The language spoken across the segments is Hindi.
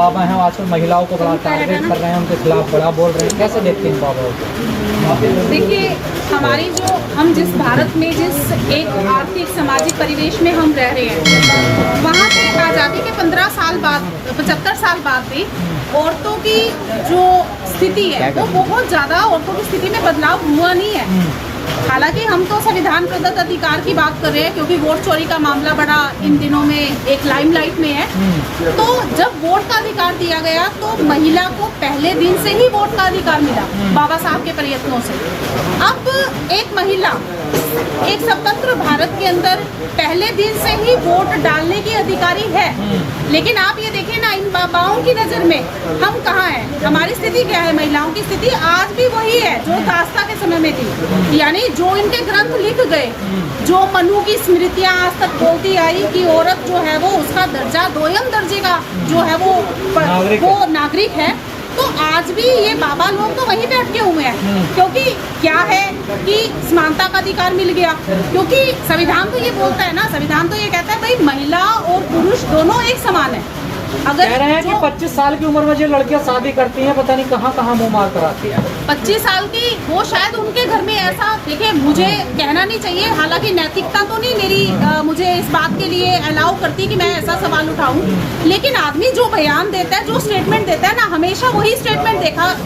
बाबा हैं आजकल महिलाओं को बड़ा टारगेट कर रहे हैं, उनके खिलाफ बड़ा बोल रहे हैं, कैसे देखते हैं बाबाओं को? देखिए, हमारी जो हम जिस भारत में जिस एक आर्थिक सामाजिक परिवेश में हम रह रहे हैं, वहाँ पे आज़ादी के 15 साल बाद 75 साल बाद भी औरतों की जो स्थिति है वो बहुत ज़्यादा औरतों की स्थिति में बदलाव हुआ नहीं है। हालांकि हम तो संविधान प्रदत्त अधिकार की बात कर रहे हैं, क्योंकि वोट चोरी का मामला बड़ा इन दिनों में एक लाइमलाइट में है। तो जब वोट का अधिकार दिया गया तो महिला को पहले दिन से ही वोट का अधिकार मिला बाबा साहब के प्रयत्नों से। अब एक महिला एक स्वतंत्र भारत के अंदर पहले दिन से ही वोट डालने की अधिकारी है। लेकिन आप ये देखिए ना, इन बाबाओं की नज़र में हम कहाँ हैं? हमारी स्थिति क्या है? महिलाओं की स्थिति आज भी वही है जो दास्ता के समय में थी। यानी जो इनके ग्रंथ लिख गए, जो मनु की स्मृतियाँ आज तक बोलती आई कि औरत जो है वो उसका दर्जा दोयम दर्जे का जो है वो नागरिक है, तो आज भी ये बाबा लोग तो वहीं पे अटके हुए हैं। क्योंकि क्या है कि समानता का अधिकार मिल गया, क्योंकि संविधान तो ये बोलता है ना, संविधान तो ये कहता है भाई महिला और पुरुष दोनों एक समान है। अगर कह रहे हैं कि 25 साल की उम्र में जो लड़कियां शादी करती हैं पता नहीं कहाँ कहाँ मुँह मार कर आती है। 25 साल की वो शायद उनके घर में ऐसा, देखिए मुझे कहना नहीं चाहिए, हालांकि नैतिकता तो नहीं मेरी मुझे इस बात के लिए अलाउ करती कि मैं ऐसा सवाल उठाऊं, लेकिन आदमी जो बयान देता है, जो स्टेटमेंट देता है ना, हमेशा वही स्टेटमेंट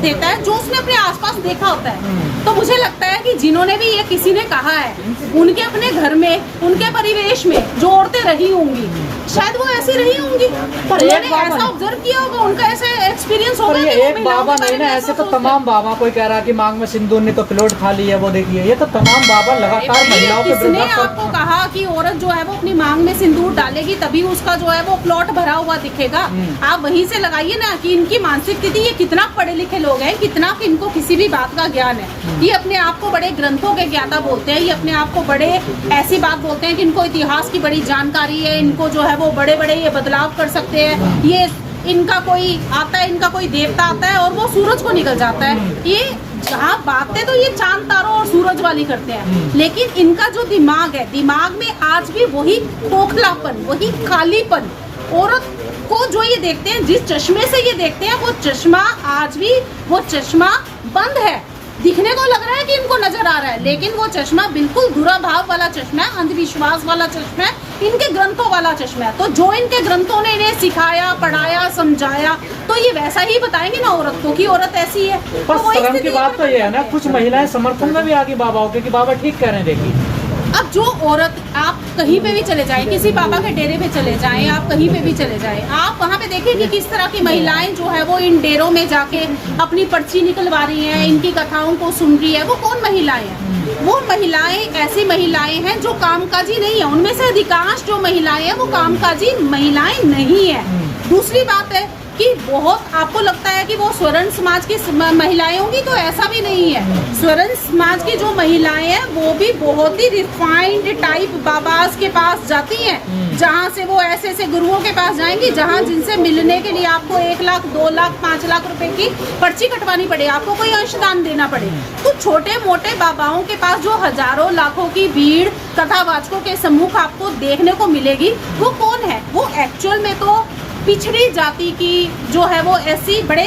देता है जो उसने अपने आसपास देखा होता है। तो मुझे लगता है कि जिन्होंने भी ये किसी ने कहा है, उनके अपने घर में, उनके परिवेश में जो औरतें रही होंगी, शायद वो ऐसी रही होंगी, पर उन्होंने ऐसा ऑब्जर्व किया होगा, उनका ऐसा एक्सपीरियंस होगा। ये एक बाबा नहीं ना, ऐसे तो तमाम बाबा, कोई कह रहा है कि मांग में सिंदूर ने तो प्लॉट खा लिया, वो देखिए, ये तो तमाम बाबा लगातार महिलाओं के किसने आपको कहा कि औरत जो है वो अपनी मांग में सिंदूर डालेगी तभी उसका जो है वो प्लॉट भरा हुआ दिखेगा? आप वहीं से लगाइए ना कि इनकी मानसिक स्थिति, ये कितना पढ़े लिखे लोग हैं, कितना इनको किसी भी बात का ज्ञान है। ये अपने आप को बड़े ग्रंथों के ज्ञाता बोलते हैं, ये अपने आप को बड़े ऐसी बात बोलते हैं कि इनको इतिहास की बड़ी जानकारी है, इनको जो है वो बड़े बड़े ये बदलाव कर सकते हैं। ये इनका कोई आता है, इनका कोई देवता आता है और वो सूरज को निकल जाता है। ये जहाँ बातें तो ये चांद तारों और सूरज वाली करते हैं, लेकिन इनका जो दिमाग है, दिमाग में आज भी वही खोखलापन, वही खालीपन, औरत को जो ये देखते हैं, जिस चश्मे से ये देखते हैं, वो चश्मा आज भी वो चश्मा बंद है। दिखने को लग रहा है कि इनको नजर आ रहा है, लेकिन वो चश्मा बिल्कुल दुराभाव वाला चश्मा है, अंधविश्वास वाला चश्मा है, इनके ग्रंथों वाला चश्मा है। तो जो इनके ग्रंथों ने इन्हें सिखाया, पढ़ाया, समझाया, तो ये वैसा ही बताएंगे ना औरत को कि औरत ऐसी है। पर शर्म की बात तो ये है ना, कुछ महिलाएं समर्थन में भी आ गई बाबाओं के कि बाबा ठीक कह रहे हैं। देखिए, अब जो औरत, आप कहीं पे भी चले जाएं, किसी बाबा के डेरे पे चले जाएं, आप कहीं पे भी चले जाएं, आप वहाँ पे देखें कि किस तरह की महिलाएं जो है वो इन डेरों में जाके अपनी पर्ची निकलवा रही हैं, इनकी कथाओं को सुन रही है। वो कौन महिलाएं हैं? वो महिलाएं ऐसी महिलाएं हैं जो कामकाजी नहीं है। उनमें से अधिकांश जो महिलाएं हैं वो कामकाजी महिलाएं नहीं है। दूसरी बात है कि बहुत आपको लगता है कि वो स्वर्ण समाज की महिलाएं होंगी, तो ऐसा भी नहीं है। स्वर्ण समाज की जो महिलाएं हैं वो भी बहुत ही रिफाइंड टाइप बाबास के पास जाती हैं, जहाँ से वो ऐसे ऐसे गुरुओं के पास जाएंगी जहाँ जिनसे मिलने के लिए आपको 1 लाख 2 लाख 5 लाख रुपए की पर्ची कटवानी पड़े, आपको कोई अंशदान देना पड़े। तो छोटे मोटे बाबाओं के पास जो हजारों लाखों की भीड़ कथावाचकों के सम्मुख आपको देखने को मिलेगी, वो कौन है? वो एक्चुअल में तो पिछड़ी जाति की जो है वो ऐसी बड़े,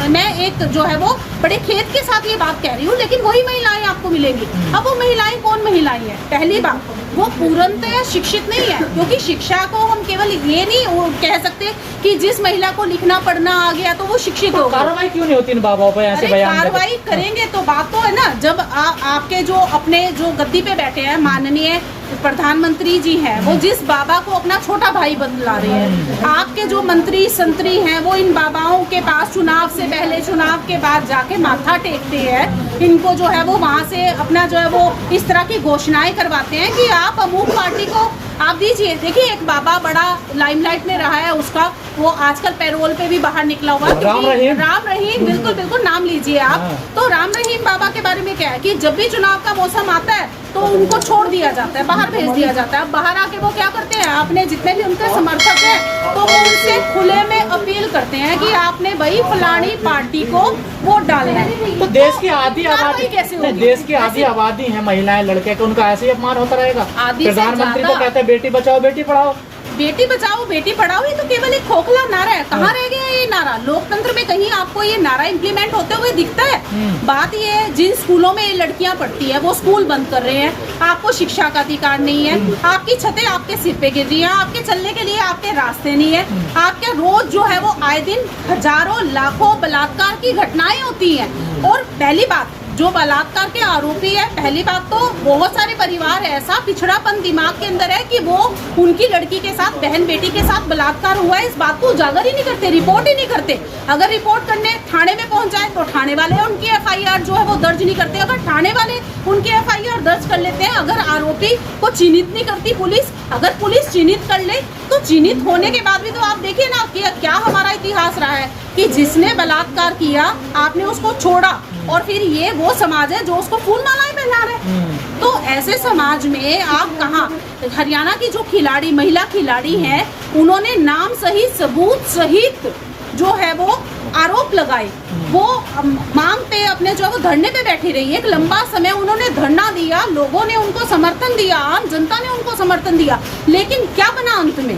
मैं एक जो है वो बड़े खेत के साथ ये बात कह रही हूँ, लेकिन वही महिलाएं आपको मिलेंगी। अब वो महिलाएं कौन महिलाएं हैं? पहली बात, वो पूर्णतः शिक्षित नहीं है, क्योंकि शिक्षा को हम केवल ये नहीं कह सकते कि जिस महिला को लिखना पढ़ना आ गया तो वो शिक्षित हो। कार्रवाई क्यों नहीं होती इन बाबाओं पर ऐसे बयान? कार्रवाई करेंगे तो बात तो है ना, जब आपके जो अपने जो गद्दी पे बैठे हैं माननीय प्रधानमंत्री जी हैं, वो जिस बाबा को अपना छोटा भाई बदला रहे हैं, आपके जो मंत्री संतरी हैं वो इन बाबाओं के पास चुनाव से पहले, चुनाव के बाद जाके माथा टेकते हैं, इनको जो है वो वहाँ से अपना जो है वो इस तरह की घोषणाएं करवाते हैं कि आप अमूक पार्टी को आप दीजिए। देखिए, एक बाबा बड़ा लाइमलाइट में रहा है, उसका वो आजकल पैरोल पे भी बाहर निकला हुआ, राम रहीम, बिल्कुल बिल्कुल नाम लीजिए आप। तो राम रहीम बाबा के बारे में क्या है कि जब भी चुनाव का मौसम आता है तो उनको छोड़ दिया जाता है, बाहर भेज दिया जाता है। बाहर आके वो क्या करते हैं, आपने जितने भी उनके समर्थक हैं तो वो उनसे खुले में अपील करते हैं कि आपने भाई फलानी पार्टी को वोट डालना है। तो देश की आधी आबादी कैसे होगी? देश की आधी आबादी है महिलाएं, लड़के, तो उनका ऐसे ही अपमान होता रहेगा। प्रधानमंत्री तो कहते हैं बेटी बचाओ बेटी पढ़ाओ, बेटी बचाओ बेटी पढ़ाओ, ये तो केवल एक खोखला नारा है। कहाँ रह गया ये नारा? लोकतंत्र में कहीं आपको ये नारा इम्प्लीमेंट होते हुए दिखता है? बात ये है, जिन स्कूलों में लड़कियां पढ़ती है वो स्कूल बंद कर रहे हैं, आपको शिक्षा का अधिकार नहीं है, आपकी छतें आपके सिर पे गिर रही हैं, आपके चलने के लिए आपके रास्ते नहीं है, आपके रोज जो है वो आए दिन हजारों लाखों बलात्कार की घटनाएं होती हैं। और पहली बात, जो बलात्कार के आरोपी है, पहली बात तो बहुत सारे परिवार ऐसा पिछड़ापन दिमाग के अंदर है कि वो उनकी लड़की के साथ, बहन बेटी के साथ बलात्कार हुआ है इस बात को उजागर ही नहीं करते, रिपोर्ट ही नहीं करते। अगर रिपोर्ट करने थाने में पहुंच जाए तो थाने वाले उनकी एफआईआर जो है वो दर्ज नहीं करते। अगर थाने वाले उनकी एफआईआर दर्ज कर लेते हैं, अगर आरोपी को चिन्हित नहीं करती पुलिस, अगर पुलिस चिन्हित कर ले तो चिन्हित होने के बाद भी तो आप देखिए ना कि क्या हमारा इतिहास रहा है कि जिसने बलात्कार किया आपने उसको छोड़ा और फिर ये वो समाज है जो उसको फूल मालाएं पहना रहे। तो ऐसे समाज में आप कहाँ, हरियाणा की जो खिलाड़ी, महिला खिलाड़ी हैं, उन्होंने नाम सहित सबूत सहित जो है वो आरोप लगाए, वो मांग पे अपने जो है वो धरने पे बैठी रही। एक लंबा समय उन्होंने धरना दिया, लोगों ने उनको समर्थन दिया, आम जनता ने उनको समर्थन दिया, लेकिन क्या बना अंत में?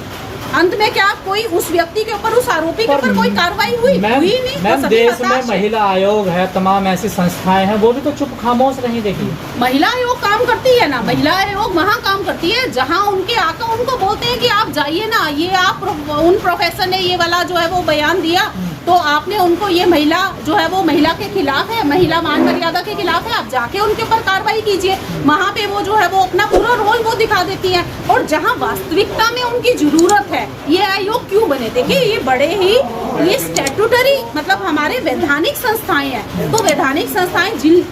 अंत में क्या कोई उस व्यक्ति के ऊपर, उस आरोपी के ऊपर कोई कार्रवाई हुई? हुई नहीं। मैम, देश में महिला आयोग है, तमाम ऐसी संस्थाएं हैं, वो भी तो चुप खामोश रही। देखिए, महिला आयोग काम करती है ना, महिला आयोग वहाँ काम करती है जहाँ उनके आका उनको बोलते हैं कि आप जाइए ना, ये आप उन प्रोफेसर ने ये वाला जो है वो बयान दिया तो आपने उनको, ये महिला जो है वो महिला के खिलाफ है, महिला मान मर्यादा के खिलाफ है, आप जाके उनके ऊपर कार्रवाई कीजिए। वहाँ पे वो जो है वो अपना पूरा रोल वो दिखा देती हैं। और जहाँ वास्तविकता में उनकी जरूरत है, ये आयोग क्यों बने? देखिए, ये बड़े ही, ये स्टैट्यूटरी मतलब हमारे वैधानिक संस्थाएं हैं। तो वैधानिक संस्थाएं जिन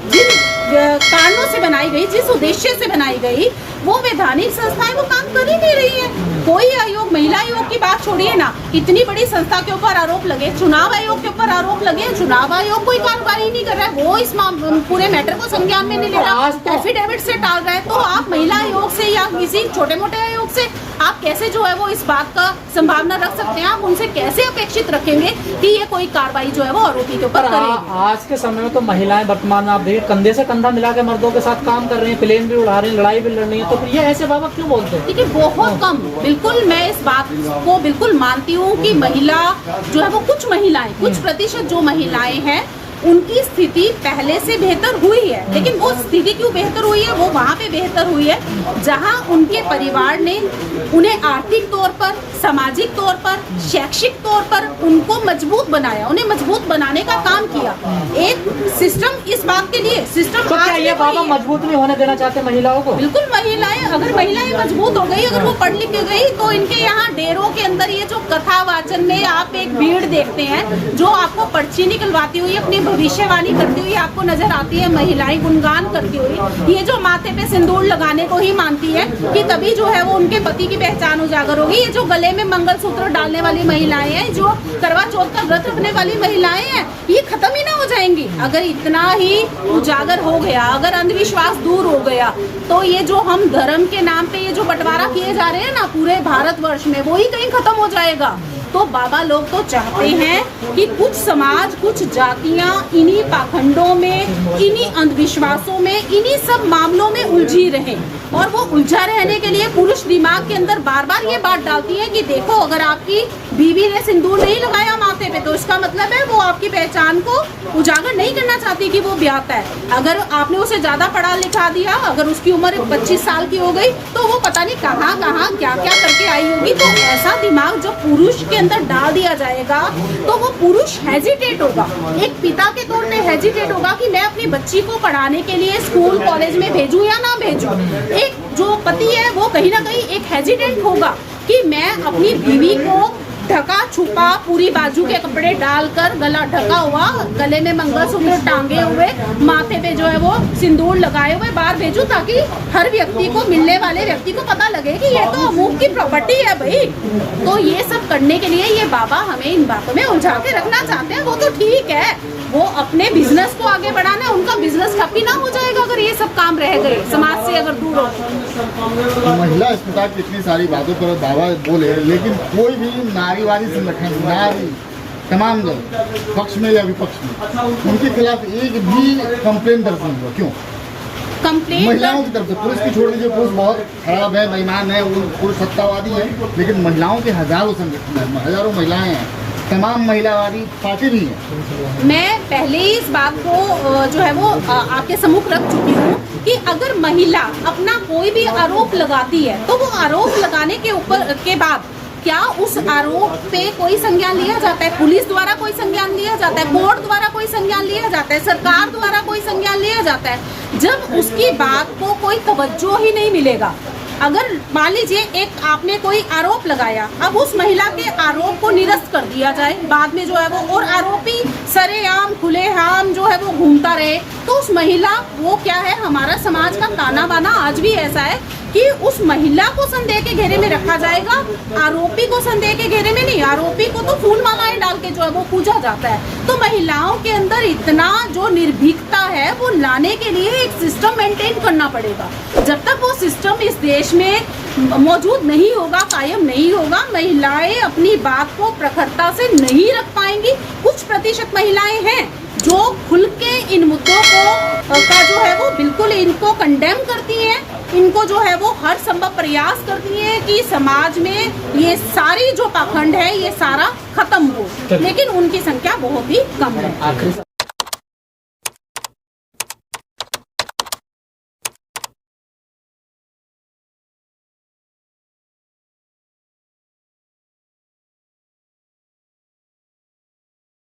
कारणों से बनाई गई, जिस उद्देश्य से बनाई गई, वो वैधानिक संस्थाएं वो काम कर ही नहीं रही है। कोई आयोग, महिला आयोग की बात छोड़िए ना, इतनी बड़ी संस्था के ऊपर आरोप लगे, चुनाव आयोग के ऊपर आरोप लगे, चुनाव आयोग कोई कार्रवाई नहीं कर रहा है, वो इस पूरे मैटर को संज्ञान में नहीं ले रहा, एफिडेविट से टाल रहा है। तो आप महिला आयोग से या किसी छोटे मोटे आयोग से आप कैसे जो है वो इस बात का संभावना रख सकते हैं? आप उनसे कैसे अपेक्षित रखेंगे कि ये कोई कार्रवाई जो है वो आरोपी के ऊपर करेगी? आज के समय में तो महिलाएं वर्तमान में आप देखिए कंधे से कंधा मिला के मर्दों के साथ काम कर रही हैं, प्लेन भी उड़ा रही हैं, लड़ाई भी लड़ रही हैं, तो फिर ये ऐसे बाबा क्यों बोलते हैं? देखिए, बहुत कम, बिल्कुल मैं इस बात को बिल्कुल मानती हूँ कि महिला जो है वो, कुछ महिलाएं, कुछ प्रतिशत जो महिलाएं हैं उनकी स्थिति पहले से बेहतर हुई है। लेकिन वो स्थिति क्यों बेहतर हुई है? वो वहाँ पे बेहतर हुई है जहाँ उनके परिवार ने उन्हें आर्थिक तौर पर, सामाजिक तौर पर, शैक्षिक तौर पर उनको मजबूत बनाया, उन्हें मजबूत बनाने का काम किया। एक सिस्टम इस बात के लिए, सिस्टम तो क्या ये बाबा मजबूत नहीं होने देना चाहते महिलाओं को? बिल्कुल, महिलाएं, अगर महिलाएं मजबूत हो गई, अगर वो पढ़ लिख गई, तो इनके यहाँ डेरों के अंदर ये जो कथा वाचन में आप एक भीड़ देखते हैं जो आपको पर्ची निकलवाती हुई, अपनी भविष्यवाणी करती हुई आपको नजर आती है, महिलाएं गुणगान करती हुई, ये जो माथे पे सिंदूर लगाने को ही मानती है कि तभी जो है वो उनके पति की पहचान उजागर होगी, ये जो गले में मंगलसूत्र डालने वाली महिलाएं हैं, जो करवा चौथ का व्रत रखने वाली महिलाएं हैं, ये खत्म ही ना हो जाएंगी। अगर इतना ही उजागर हो गया, अगर अंधविश्वास दूर हो गया, तो ये जो हम धर्म के नाम पे ये जो बंटवारा किए जा रहे हैं ना पूरे भारतवर्ष में, वो ही कहीं खत्म हो जाएगा। तो बाबा लोग तो चाहते हैं कि कुछ समाज, कुछ जातियां इन्हीं पाखंडों में, इन्हीं अंधविश्वासों में, इन्हीं सब मामलों में उलझी रहें। और वो उलझा रहने के लिए पुरुष दिमाग के अंदर बार बार ये बात डालती है कि देखो, अगर आपकी बीवी ने सिंदूर नहीं लगाया माथे पे तो इसका मतलब है वो आपकी पहचान को उजागर नहीं करना चाहती कि वो ब्याहता है। अगर आपने उसे ज्यादा पढ़ा लिखा दिया, अगर उसकी उम्र 25 साल की हो गई, तो वो पता नहीं कहाँ कहाँ क्या क्या करके आई होगी। तो ऐसा दिमाग जब पुरुष के अंदर डाल दिया जाएगा तो वो पुरुष हेजिटेट होगा, एक पिता के तौर पे हेजिटेट होगा कि मैं अपनी बच्ची को पढ़ाने के लिए स्कूल कॉलेज में भेजूं या ना भेजूं। एक जो पति है वो कहीं ना कहीं एक हेजिटेट होगा कि मैं अपनी बीवी को ढका छुपा, पूरी बाजू के कपड़े डालकर, गला ढका हुआ, गले में मंगलसूत्र टांगे हुए, माथे पे जो है वो सिंदूर लगाए हुए बाहर भेजूं, ताकि हर व्यक्ति को, मिलने वाले व्यक्ति को पता लगे कि ये तो अमूक की प्रॉपर्टी है भाई। तो ये सब करने के लिए ये बाबा हमें इन बातों में उलझा के रखना चाहते हैं। वो तो ठीक है, वो अपने बिजनेस को आगे बढ़ाना है, उनका बिजनेस ठप ही ना हो जाएगा अगर ये सब काम रह गए, समाज से अगर दूर हो। महिला अस्पताल की इतनी सारी बातों पर बाबा बोले, लेकिन कोई भी नारीवादी संगठन, नारी तमाम लोग पक्ष में या विपक्ष में, उनके खिलाफ एक भी कंप्लेन दर्ज नहीं हुआ। क्यों? कंप्लेन महिलाओं की तरफ से, पुरुष की छोड़ दीजिए, पुरुष बहुत खराब है, बेईमान है, वो पुरुष सत्तावादी है, लेकिन महिलाओं के हजारों संगठन हैं, हजारों महिलाएं हैं, तमाम महिलावादी पार्टी भी है। मैं पहले ही इस बात को जो है वो आपके सम्मुख रख चुकी हूँ कि अगर महिला अपना कोई भी आरोप लगाती है तो वो आरोप लगाने के ऊपर के बाद क्या उस आरोप पे कोई संज्ञान लिया जाता है? पुलिस द्वारा कोई संज्ञान लिया जाता है, कोर्ट द्वारा कोई संज्ञान लिया जाता है, सरकार द्वारा कोई संज्ञान लिया जाता है? जब उसकी बात को कोई तवज्जो ही नहीं मिलेगा, अगर मान लीजिए एक आपने कोई आरोप लगाया, अब उस महिला के आरोप को निरस्त कर दिया जाए बाद में जो है वो, और आरोपी सरेआम खुलेआम जो है वो घूमता रहे, तो उस महिला वो क्या है, हमारा समाज का ताना बाना आज भी ऐसा है कि उस महिला को संदेह के घेरे में रखा जाएगा, आरोपी को संदेह के घेरे में नहीं। आरोपी को तो फूल मालाएं डाल के जो है वो पूजा जाता है। तो महिलाओं के अंदर इतना जो निर्भीकता है वो लाने के लिए एक सिस्टम मेंटेन करना पड़ेगा। जब तक वो सिस्टम इस देश में मौजूद नहीं होगा, कायम नहीं होगा, महिलाएं अपनी बात को प्रखरता से नहीं रख पाएंगी। कुछ प्रतिशत महिलाएं हैं जो खुल के इन मुद्दों को का जो है वो बिल्कुल इनको कंडेम करती हैं, इनको जो है वो हर संभव प्रयास करती हैं कि समाज में ये सारी जो पाखंड है ये सारा खत्म हो, लेकिन उनकी संख्या बहुत ही कम है। आखिरी